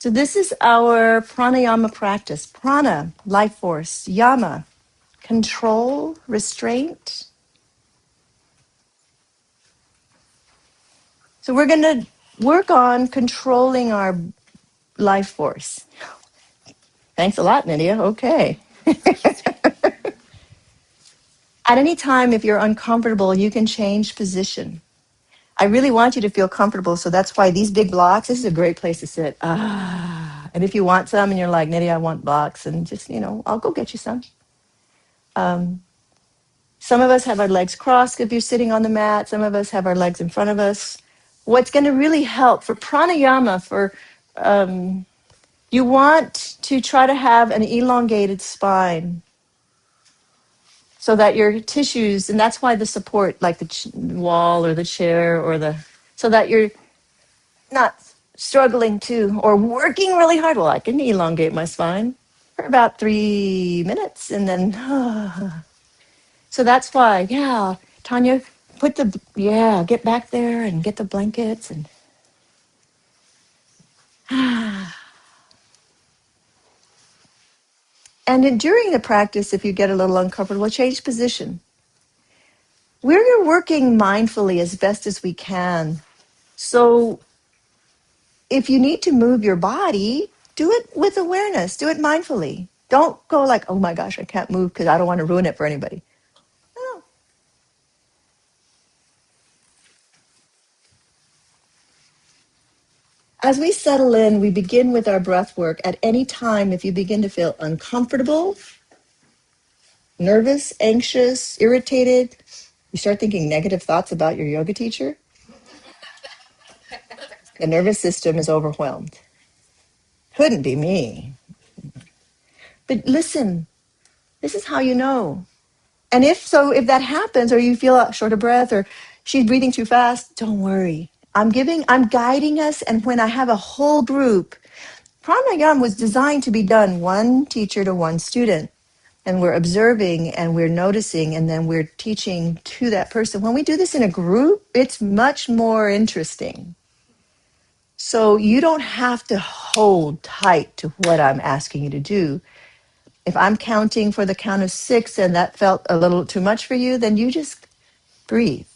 So this is our pranayama practice. Prana, life force. Yama, control, restraint. So we're going to work on controlling our life force. Thanks a lot, Nydia. Okay. At any time, if you're uncomfortable, you can change position. I really want you to feel comfortable, so that's why these big blocks, this is a great place to sit. And if you want some and you're like, Nydia, I want blocks, and just, I'll go get you some. Some of us have our legs crossed if you're sitting on the mat. Some of us have our legs in front of us. What's going to really help for pranayama, you want to try to have an elongated spine so that your tissues, and that's why the support, like the wall or the chair so that you're not struggling to or working really hard. Well, I can elongate my spine for about 3 minutes and then, so that's why, yeah, Tanya, get back there and get the blankets and, and then during the practice, if you get a little uncomfortable, change position. We're working mindfully as best as we can. So if you need to move your body, do it with awareness. Do it mindfully. Don't go like, oh my gosh, I can't move because I don't want to ruin it for anybody. No. As we settle in, we begin with our breath work. At any time, if you begin to feel uncomfortable, nervous, anxious, irritated, you start thinking negative thoughts about your yoga teacher, the nervous system is overwhelmed. Couldn't be me. But listen, this is how you know. And if that happens, or you feel short of breath, or she's breathing too fast, don't worry. I'm guiding us, and when I have a whole group, pranayama was designed to be done one teacher to one student. And we're observing and we're noticing, and then we're teaching to that person. When we do this in a group, it's much more interesting. So you don't have to hold tight to what I'm asking you to do. If I'm counting for the count of 6 and that felt a little too much for you, then you just breathe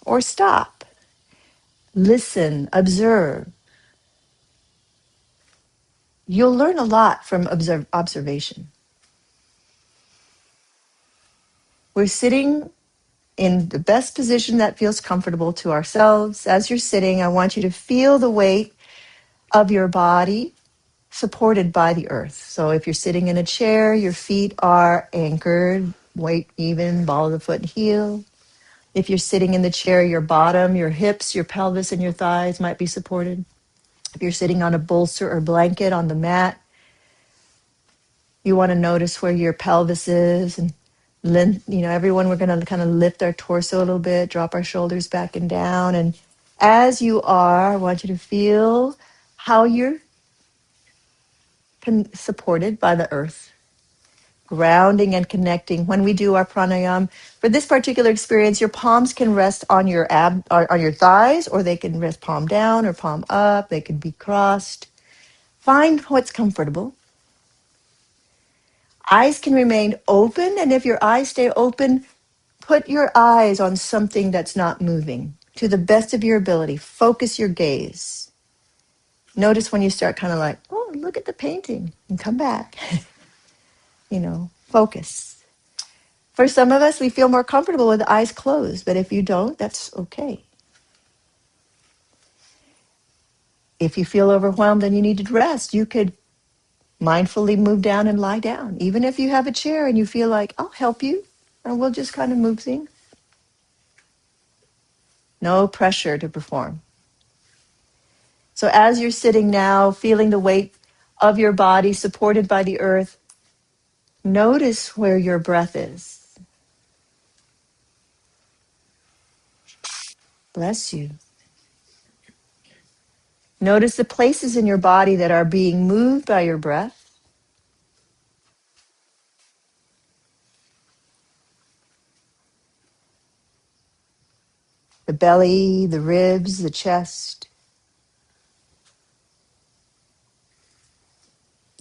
or stop. Listen, observe. You'll learn a lot from observation. We're sitting in the best position that feels comfortable to ourselves. As you're sitting, I want you to feel the weight of your body supported by the earth. So if you're sitting in a chair, your feet are anchored, weight even, ball of the foot and heel. If you're sitting in the chair, your bottom, your hips, your pelvis, and your thighs might be supported. If you're sitting on a bolster or blanket on the mat, you want to notice where your pelvis is, and everyone, we're going to kind of lift our torso a little bit, drop our shoulders back and down. And as you are, I want you to feel how you're supported by the earth, grounding and connecting. When we do our pranayama, for this particular experience, your palms can rest on your on your thighs, or they can rest palm down or palm up. They can be crossed. Find what's comfortable. Eyes can remain open, and if your eyes stay open, put your eyes on something that's not moving to the best of your ability. Focus your gaze. Notice when you start kind of like, oh, look at the painting, and come back. Focus. For some of us, we feel more comfortable with the eyes closed, but if you don't, that's okay. If you feel overwhelmed and you need to rest, you could mindfully move down and lie down. Even if you have a chair and you feel like, I'll help you, and we'll just kind of move things. No pressure to perform. So as you're sitting now, feeling the weight of your body supported by the earth, notice where your breath is. Bless you. Notice the places in your body that are being moved by your breath. The belly, the ribs, the chest.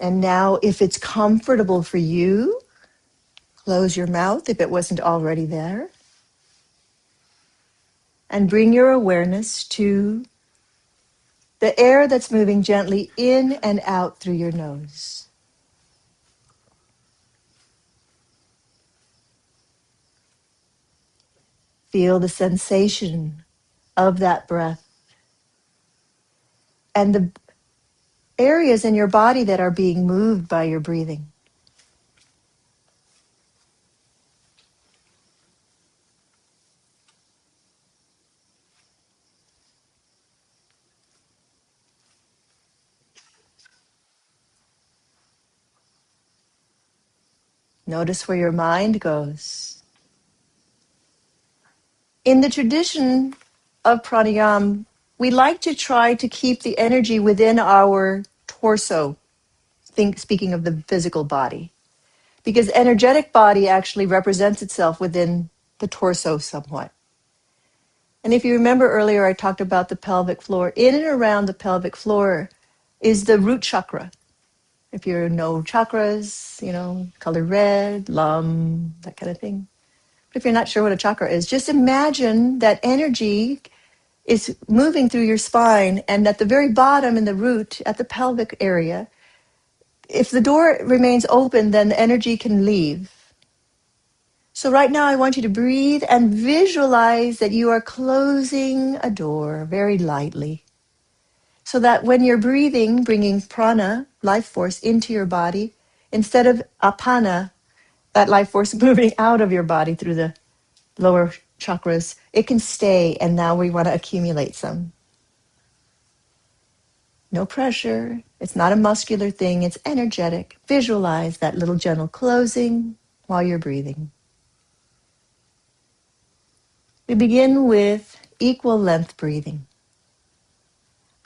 And now, if it's comfortable for you, close your mouth if it wasn't already there. And bring your awareness to the air that's moving gently in and out through your nose. Feel the sensation of that breath and the areas in your body that are being moved by your breathing. Notice where your mind goes. In the tradition of pranayama, we like to try to keep the energy within our torso, speaking of the physical body, because energetic body actually represents itself within the torso somewhat. And if you remember earlier, I talked about the pelvic floor. In and around the pelvic floor is the root chakra. If you know chakras, color red, lum, that kind of thing. But if you're not sure what a chakra is, just imagine that energy is moving through your spine, and at the very bottom in the root, at the pelvic area, if the door remains open, then the energy can leave. So right now I want you to breathe and visualize that you are closing a door very lightly, so that when you're breathing, bringing prana, life force, into your body, instead of apana, that life force moving out of your body through the lower chakras, it can stay, and now we want to accumulate some. No pressure. It's not a muscular thing. It's energetic. Visualize that little gentle closing while you're breathing. We begin with equal length breathing.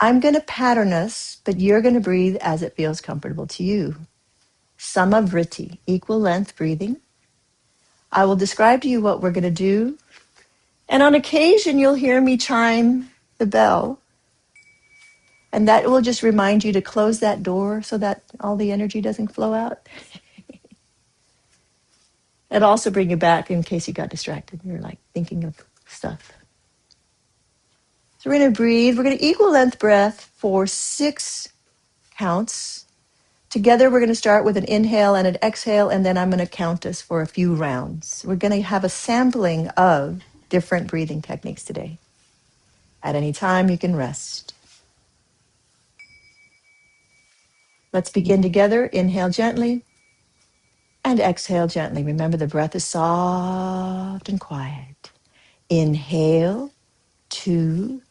I'm going to pattern us, but you're going to breathe as it feels comfortable to you. Samavriti, equal length breathing. I will describe to you what we're going to do. And on occasion, you'll hear me chime the bell. And that will just remind you to close that door so that all the energy doesn't flow out. It'll also bring you back in case you got distracted. You're like thinking of stuff. So we're going to breathe. We're going to equal length breath for 6 counts. Together we're going to start with an inhale and an exhale, and then I'm going to count us for a few rounds. We're going to have a sampling of different breathing techniques today. At any time you can rest. Let's begin together. Inhale gently and exhale gently. Remember, the breath is soft and quiet. Inhale, 2,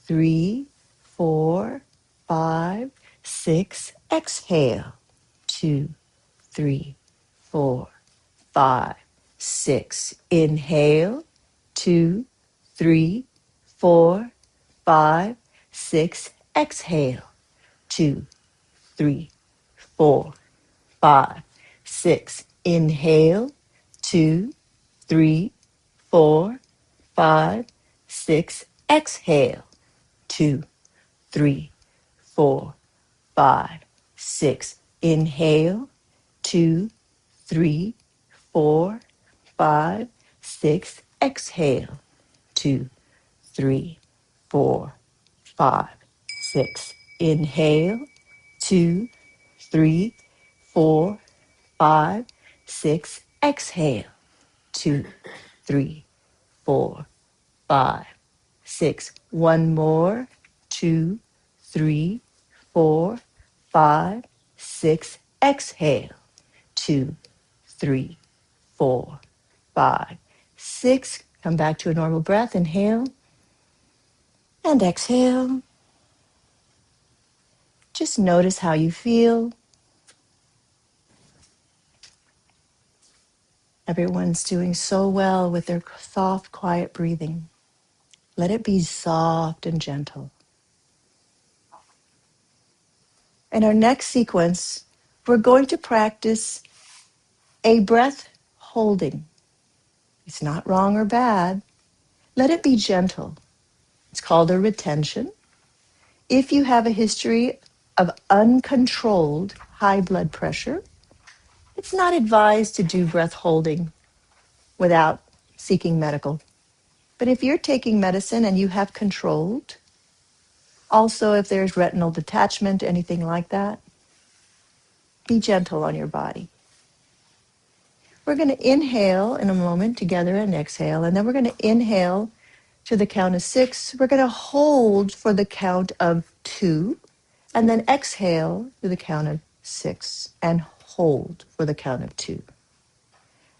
3, 4, 5, 6. Exhale, 2, 3, 4, 5, 6. Inhale, 2, 3, 4, 5, 6. Exhale, 2, 3, 4, 5, 6. Inhale, 2, 3, 4, 5, 6. Exhale, 2, 3, 4, 5, 6. Inhale, 2, 3, 4, 5, 6. Exhale, 2, 3, 4, 5, 6. Inhale, 2, 3, 4, 5, 6. Exhale, 2, 3, 4, 5, 6. One more. 2, 3, 4, 5, 6. Exhale, 2, 3, 4, 5, 6. Come back to a normal breath. Inhale and exhale. Just notice how you feel. Everyone's doing so well with their soft, quiet breathing. Let it be soft and gentle. In our next sequence, we're going to practice a breath holding. It's not wrong or bad. Let it be gentle. It's called a retention. If you have a history of uncontrolled high blood pressure, it's not advised to do breath holding without seeking medical. But if you're taking medicine and you have controlled, also if there's retinal detachment, anything like that, be gentle on your body. We're going to inhale in a moment together and exhale, and then we're going to inhale to the count of 6. We're going to hold for the count of 2, and then exhale to the count of 6 and hold for the count of 2.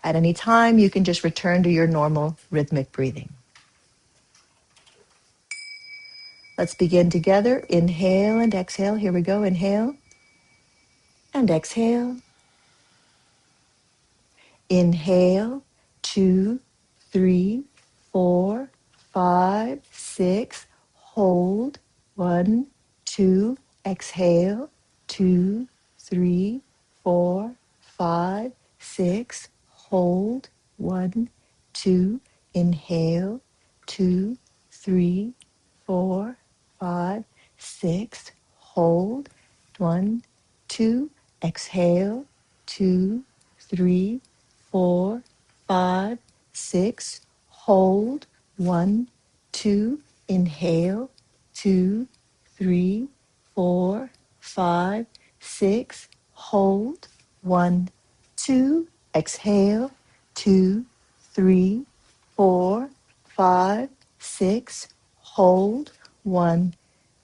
At any time, you can just return to your normal rhythmic breathing. Let's begin together. Inhale and exhale. Here we go. Inhale and exhale. Inhale, 2, 3, 4, 5, 6. Hold, 1, 2. Exhale, 2, 3, 4, 5, 6. Hold, 1, 2. Inhale, 2, 3, 4, 5, 6. Hold, 1, 2. Exhale, 2, 3, 4, 5, 6. Hold, 1, 2. Inhale, 2, 3, 4, 5, 6. Hold, 1, 2. Exhale, 2, 3, 4, 5, 6. Hold, 1,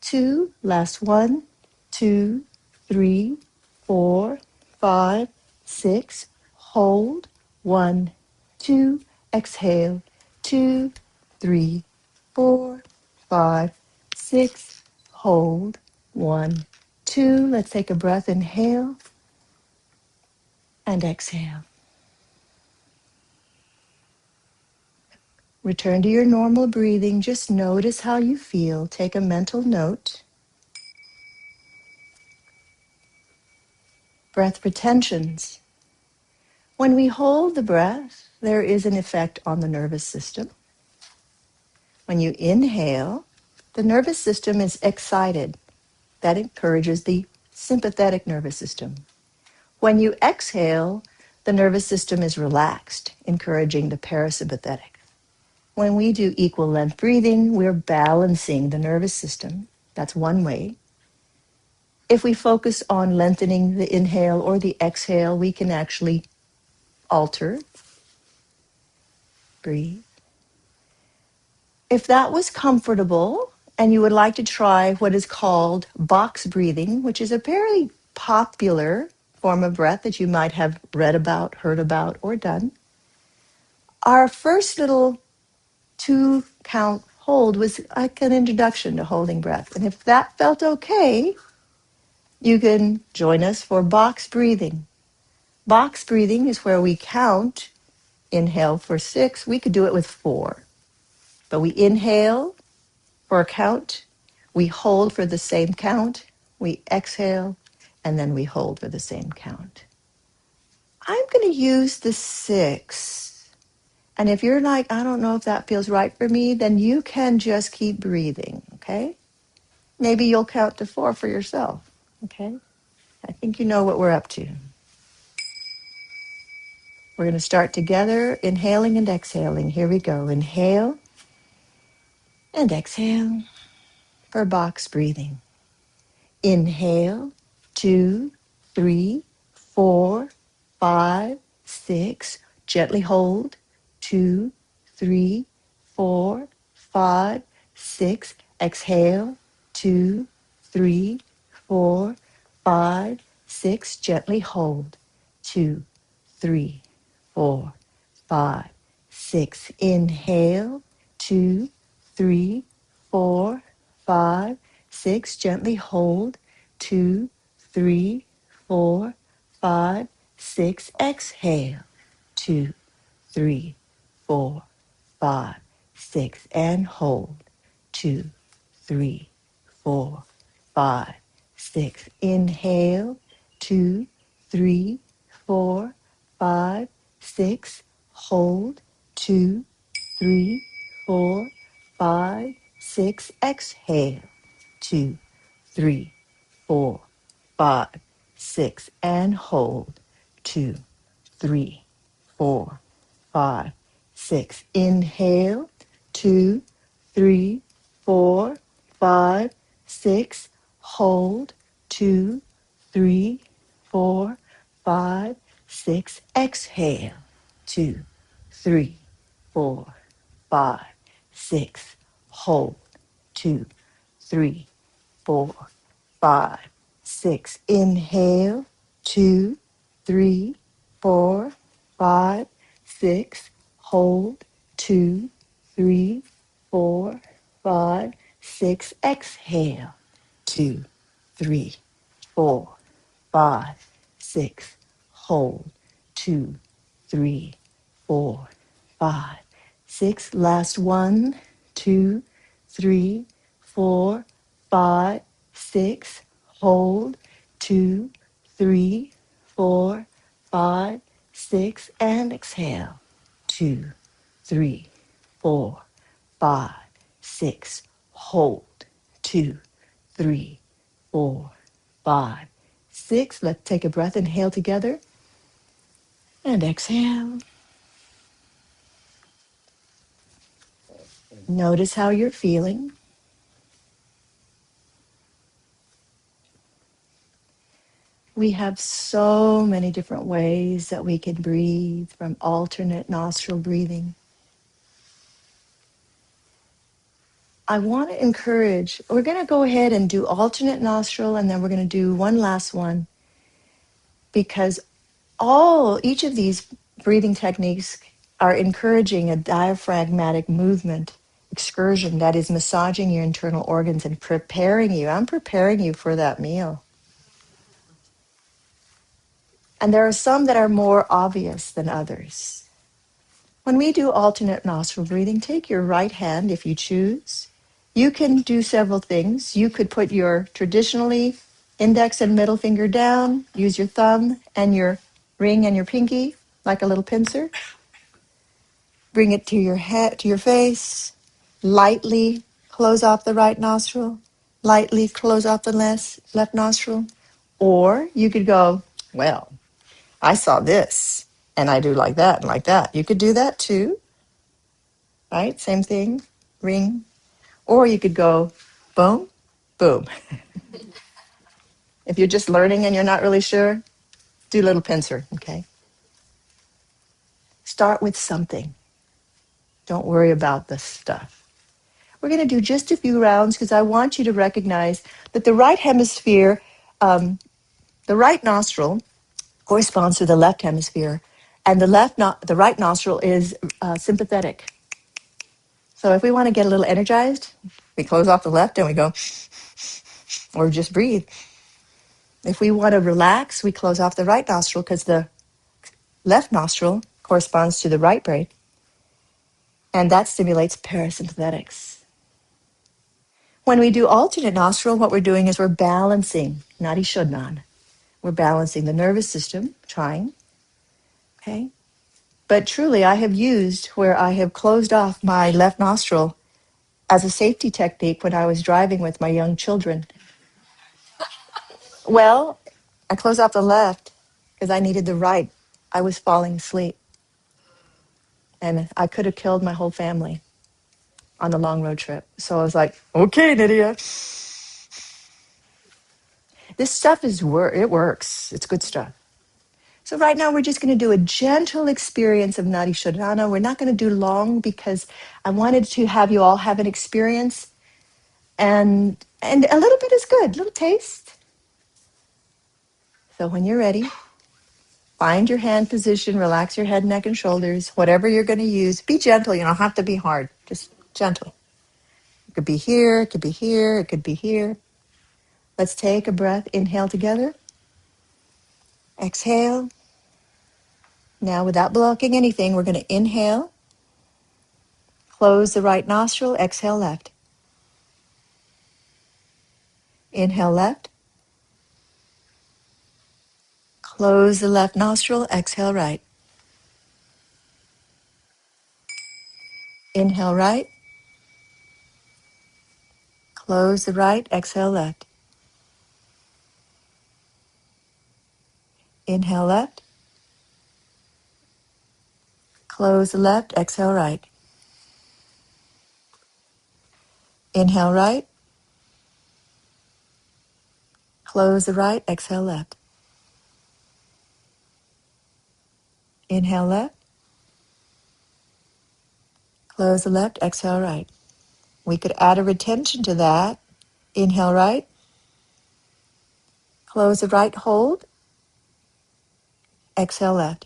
2. Last 1, 2, 3, 4, 5, 6. Hold, 1, 2. Exhale, 2, 3, 4, 5, 6. Hold, 1, 2. Let's take a breath. Inhale and exhale. Return to your normal breathing. Just notice how you feel. Take a mental note. Breath retentions. When we hold the breath, there is an effect on the nervous system. When you inhale, the nervous system is excited. That encourages the sympathetic nervous system. When you exhale, the nervous system is relaxed, encouraging the parasympathetic. When we do equal length breathing, we're balancing the nervous system. That's one way. If we focus on lengthening the inhale or the exhale, we can actually alter. Breathe. If that was comfortable and you would like to try what is called box breathing, which is a very popular form of breath that you might have read about, heard about, or done, our first little 2-count hold was like an introduction to holding breath. And if that felt okay, you can join us for box breathing. Box breathing is where we count, inhale for 6. We could do it with 4. But we inhale for a count, we hold for the same count, we exhale, and then we hold for the same count. I'm going to use the 6. And if you're like, I don't know if that feels right for me, then you can just keep breathing, okay? Maybe you'll count to 4 for yourself, okay? I think you know what we're up to. We're going to start together, inhaling and exhaling. Here we go. Inhale and exhale for box breathing. Inhale, 2, 3, 4, 5, 6. Gently hold. 2, 3, 4, 5, 6. Exhale. 2, 3, 4, 5, 6. Gently hold. 2, 3, 4, 5, 6. Inhale. 2, 3, 4, 5, 6. Gently hold. 2, 3, 4, 5, 6. Exhale. 2, 3, 4, 5, 6. And hold. 2, 3, 4, 5, 6. Inhale. 2, 3, 4, 5, 6. Hold. 2, 3, 4, 5, 6. Exhale. 2, 3, 4, 5, 6, and hold. 2, 3, 4, 5, 6. Inhale. 2, 3, 4, 5, 6. Hold. 2, 3, 4, 5, 6. Exhale. 2, 3, 4, 5, 6. Hold. 2, 3, 4, 5, 6. Inhale. 2, 3, 4, 5, 6. Hold. 2, 3, 4, 5, 6. Exhale. 2, 3, 4, 5, 6. Hold. 2, 3, 4, 5, 6. Last one. 2, 3, 4, 5, 6. Hold. 2, 3, 4, 5, 6. And exhale. 2, 3, 4, 5, 6. Hold. 2, 3, 4, 5, 6. Let's take a breath. Inhale together. And exhale. Notice how you're feeling. We have so many different ways that we can breathe, from alternate nostril breathing. I want to encourage, we're going to go ahead and do alternate nostril, and then we're going to do one last one, because each of these breathing techniques are encouraging a diaphragmatic movement, excursion that is massaging your internal organs and preparing you. I'm preparing you for that meal. And there are some that are more obvious than others. When we do alternate nostril breathing, take your right hand if you choose. You can do several things. You could put your traditionally index and middle finger down, use your thumb and your ring and your pinky like a little pincer. Bring it to your head, to your face. Lightly close off the right nostril. Lightly close off the left nostril. Or you could go, well, I saw this and I do like that and like that. You could do that too, right? Same thing, ring. Or you could go boom, boom. If you're just learning and you're not really sure, do a little pincer, okay? Start with something. Don't worry about the stuff. We're going to do just a few rounds because I want you to recognize that the right hemisphere, the right nostril corresponds to the left hemisphere, and the right nostril is sympathetic. So if we want to get a little energized, we close off the left and we go, or just breathe. If we want to relax, we close off the right nostril because the left nostril corresponds to the right brain, and that stimulates parasympathetics. When we do alternate nostril, what we're doing is we're balancing nadi shodhana. We're balancing the nervous system, trying, okay? But truly, I have used where I have closed off my left nostril as a safety technique when I was driving with my young children. Well, I closed off the left because I needed the right. I was falling asleep. And I could have killed my whole family on the long road trip. So I was like, okay, Nydia. This stuff it works. It's good stuff. So right now we're just going to do a gentle experience of Nadi Shodhana. We're not going to do long because I wanted to have you all have an experience, and a little bit is good, a little taste. So when you're ready, find your hand position, relax your head, neck, and shoulders, whatever you're going to use. Be gentle, you don't have to be hard, just gentle. It could be here, it could be here, it could be here. Let's take a breath, inhale together, exhale. Now without blocking anything, we're going to inhale, close the right nostril, exhale left. Inhale left, close the left nostril, exhale right. Inhale right, close the right, exhale left. Inhale left. Close the left. Exhale right. Inhale right. Close the right. Exhale left. Inhale left. Close the left. Exhale right. We could add a retention to that. Inhale right. Close the right. Hold. Exhale left.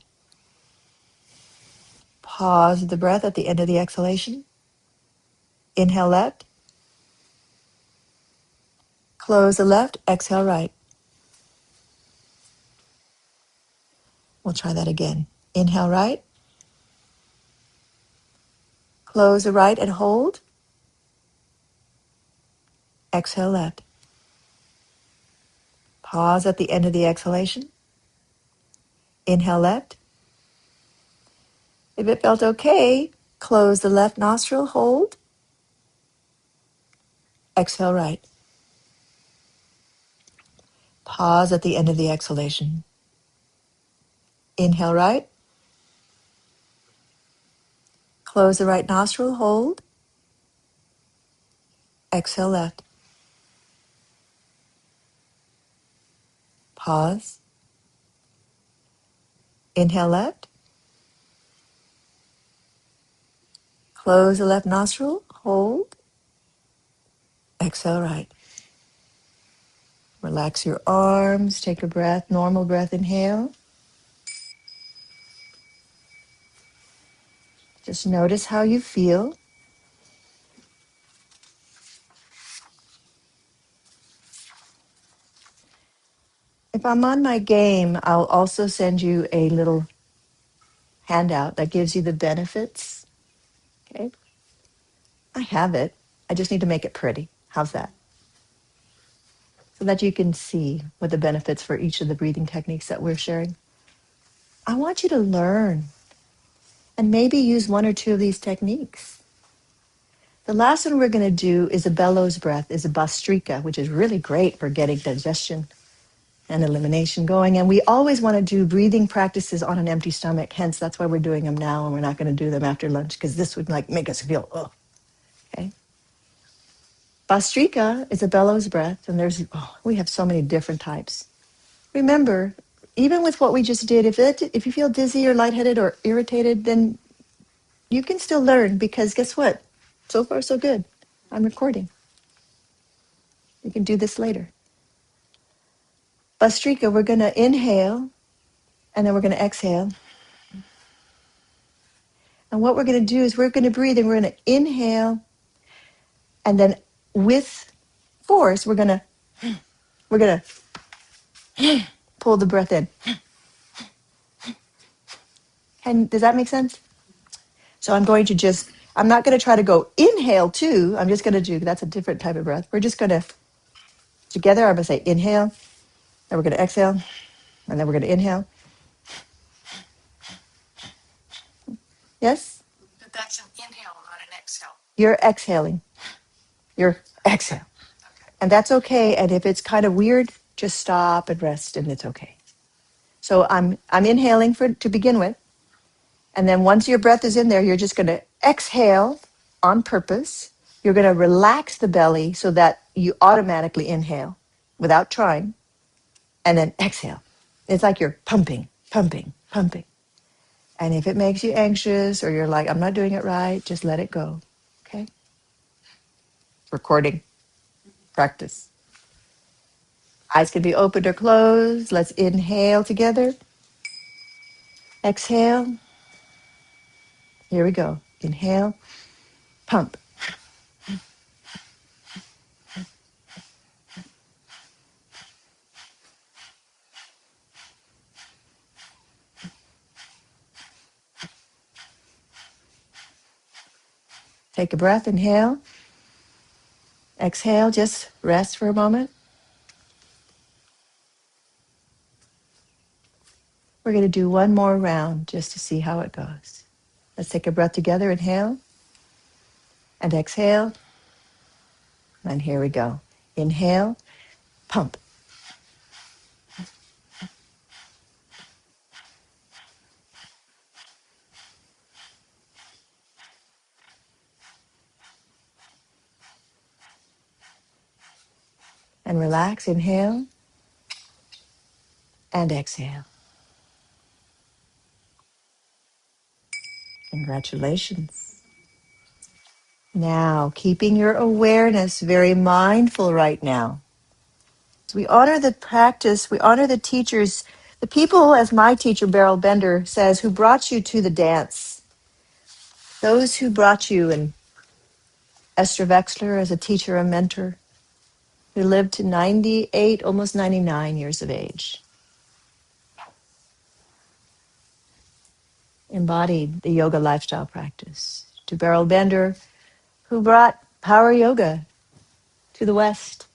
Pause the breath at the end of the exhalation. Inhale left. Close the left. Exhale right. We'll try that again. Inhale right. Close the right and hold. Exhale left. Pause at the end of the exhalation. Inhale left. If it felt okay, close the left nostril, hold. Exhale right. Pause at the end of the exhalation. Inhale right. Close the right nostril, hold. Exhale left. Pause. Inhale left. Close the left nostril, hold. Exhale right. Relax your arms, take a breath, normal breath, inhale. Just notice how you feel. If I'm on my game, I'll also send you a little handout that gives you the benefits. Okay? I have it. I just need to make it pretty. How's that? So that you can see what the benefits for each of the breathing techniques that we're sharing. I want you to learn and maybe use one or two of these techniques. The last one we're going to do is a bellows breath, is a Bastrika, which is really great for getting digestion and elimination going. And we always want to do breathing practices on an empty stomach. Hence, that's why we're doing them now, and we're not going to do them after lunch, because this would make us feel, oh, okay? Bastrika is a bellows breath, and we have so many different types. Remember, even with what we just did, if you feel dizzy or lightheaded or irritated, then you can still learn, because guess what? So far, so good. I'm recording. You can do this later. Bastrika, we're going to inhale, and then we're going to exhale. And what we're going to do is we're going to breathe, and we're going to inhale, and then with force, we're going to pull the breath in. Does that make sense? So I'm not going to try to go inhale too. I'm just going to that's a different type of breath. We're just going to, together, I'm going to say inhale, then we're going to exhale, and then we're going to inhale. Yes? But that's an inhale, not an exhale. You're exhaling. You're exhale. Okay. And that's okay. And if it's kind of weird, just stop and rest, and it's okay. So I'm inhaling to begin with. And then once your breath is in there, you're just going to exhale on purpose. You're going to relax the belly so that you automatically inhale without trying, and then exhale. It's like you're pumping, pumping, pumping. And if it makes you anxious or you're like, I'm not doing it right, just let it go. Okay? Recording. Practice. Eyes can be opened or closed. Let's inhale together. Exhale. Here we go. Inhale. Pump. Take a breath. Inhale. Exhale. Just rest for a moment. We're going to do one more round just to see how it goes. Let's take a breath together. Inhale. And exhale. And here we go. Inhale. Pump. and relax. Inhale and exhale. Congratulations. Now, keeping your awareness very mindful right now. So we honor the practice, we honor the teachers, the people, as my teacher, Beryl Bender, says, who brought you to the dance. Those who brought you, and Esther Wexler as a teacher and mentor, who lived to 98, almost 99 years of age, embodied the yoga lifestyle practice. To Beryl Bender, who brought power yoga to the West.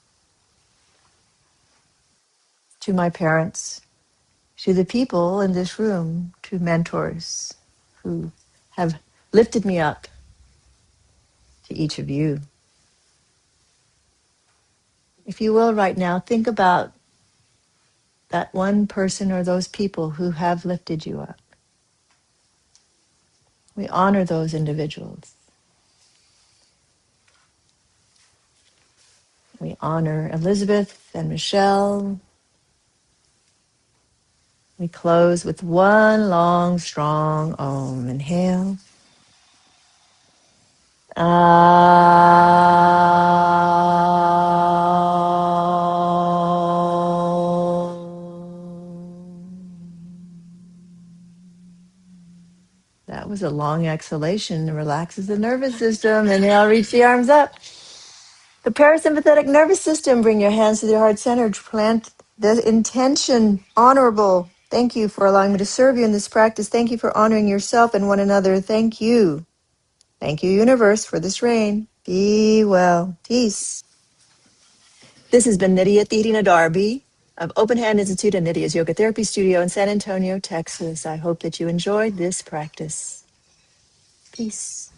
To my parents, to the people in this room, to mentors who have lifted me up, to each of you. If you will, right now, think about that one person or those people who have lifted you up. We honor those individuals. We honor Elizabeth and Michelle. We close with one long, strong Om. Inhale. That was a long exhalation. It relaxes the nervous system. Inhale, reach the arms up. The parasympathetic nervous system, bring your hands to the heart center. Plant the intention, honorable. Thank you for allowing me to serve you in this practice. Thank you for honoring yourself and one another. Thank you. Thank you, universe, for this rain. Be well. Peace. This has been Nydia Thirina Darby of Open Hand Institute and Nydia's Yoga Therapy Studio in San Antonio, Texas. I hope that you enjoyed this practice. Peace.